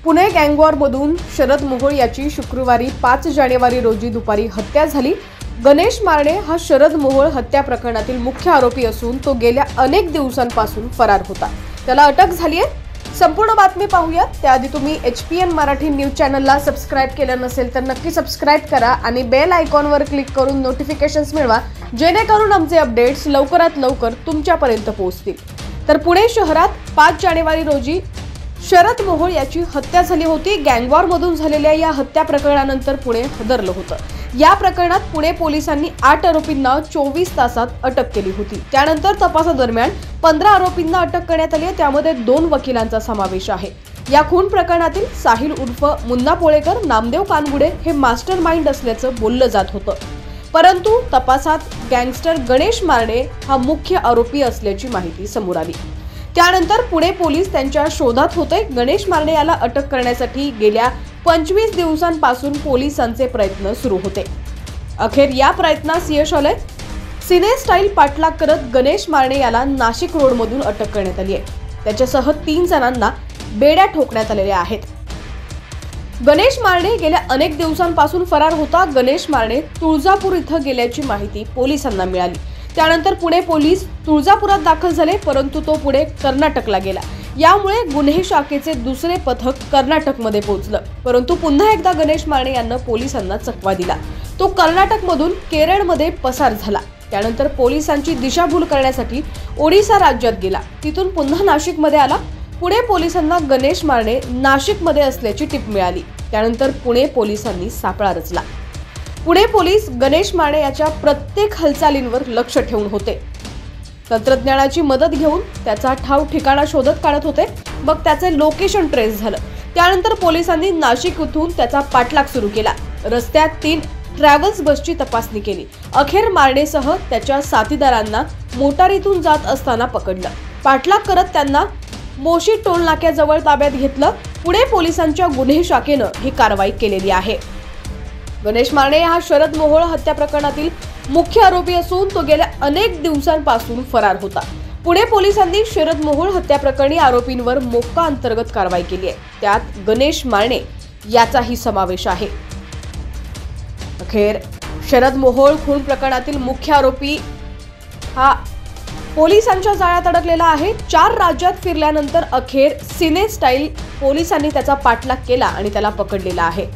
पुणे गँगवॉरमधून शरद मोहोळ याची शुक्रवारी 5 जानेवारी रोजी दुपारी हत्या झाली। गणेश मारणे हा शरद मोहोळ हत्या प्रकरणातील मुख्य आरोपी असून तो गेल्या अनेक दिवसांपासून फरार होता। त्याला अटक झाली आहे। संपूर्ण बातमी पाहूयात। त्याआधी तुम्ही HPN मराठी न्यूज चॅनलला सबस्क्राइब केलं नसेल तर नक्की सबस्क्राइब करा आणि बेल आयकॉनवर क्लिक करून नोटिफिकेशन्स मिळवा, जेणेकरून आमचे अपडेट्स लवकरात लवकर तुमच्यापर्यंत पोहोचतील। तर पुणे शहरात 5 जानेवारी रोजी शरद मोहोळ याची हत्या झाली होती। गँगवॉरमधून झालेल्या या हत्या प्रकरणानंतर पुणे हादरलं होतं। या प्रकरणात पुणे पोलिसांनी 8 आरोपींना 24 तासात अटक केली होती। त्यानंतर तपासादरम्यान 15 आरोपींना अटक करण्यात आली आहे। त्यामध्ये 2 वकिलांचा समावेश आहे। या खून प्रकरणातील साहिल उर्फ मुन्ना पोळेकर, नामदेव कानगुडे हे मास्टर माइंड असल्याचं बोललं जात होतं, परंतु तपासात गँगस्टर गणेश मारणे हा मुख्य आरोपी असल्याची माहिती समोर आली। त्यानंतर पुणे पोलीस त्यांच्या शोधात होते। गणेश मारणे याला अटक करण्यासाठी गेल्या 25 दिवसांपासून पोलिसांचे प्रयत्न सुरू होते। अखेर या प्रयत्नास यश आले। सिने स्टाईल पाठलाग करत गणेश मारणे याला नाशिक रोडमधून अटक करण्यात आली आहे। त्याच्यासह 3 जणांना बेड्या ठोकण्यात आलेल्या आहेत। गणेश मारणे गेल्या अनेक दिवसांपासून फरार होता। गणेश मारणे तुळजापूर इथं गेल्याची माहिती पोलिसांना मिळाली। त्यानंतर पुणे पोलीस तुळजापुरात दाखल झाले, परंतु तो पुढे कर्नाटकला गेला। यामुळे गुन्हे शाखेचे दुसरे पथक कर्नाटकमध्ये पोहोचलं, परंतु पुन्हा एकदा गणेश मारणे यांना पोलिसांना चकवा दिला। तो कर्नाटकमधून केरळमध्ये पसार झाला। त्यानंतर पोलिसांची दिशाभूल करण्यासाठी ओडिशा राज्यात गेला। तिथून पुन्हा नाशिकमध्ये आला। पुणे पोलिसांना गणेश मारणे नाशिकमध्ये असल्याची टिप मिळाली। त्यानंतर पुणे पोलिसांनी सापळा रचला। पुणे पोलीस गणेश मारणे याच्या प्रत्येक हालचालींवर लक्ष ठेवून होते। तंत्रज्ञानाची मदत घेऊन त्याचा ठाव ठिकाणा शोधत काढत होते। मग त्याचे लोकेशन ट्रेस झालं। त्यानंतर पोलिसांनी नाशिक येथून त्याचा पाठलाग सुरू केला। रस्त्यात 3 ट्रॅव्हल्स बसची तपासणी केली। अखेर मारणेसह त्याच्या साथीदारांना मोटारीतून जात असताना पकडलं। पाठलाग करत त्यांना मोशी टोल नाक्याजवळ ताब्यात घेतलं। पुणे पोलिसांच्या गुन्हे शाखेनं ही कारवाई केलेली आहे। गणेश मारणे हा शरद मोहोळ हत्या प्रकरणातील मुख्य आरोपी असून तो गेल्या अनेक दिवसांपासून फरार होता। पुणे पोलिसांनी शरद मोहोळ हत्या प्रकरणी आरोपींवर मोक्का अंतर्गत कारवाई केली आहे। त्यात गणेश मारणे याचाही समावेश आहे। अखेर शरद मोहोळ खून प्रकरणातील मुख्य आरोपी हा पोलिसांच्या जाळ्यात अडकलेला आहे। 4 राज्यात फिरल्यानंतर अखेर सिने स्टाईल पोलिसांनी त्याचा पाठलाग केला आणि त्याला पकडलेला आहे।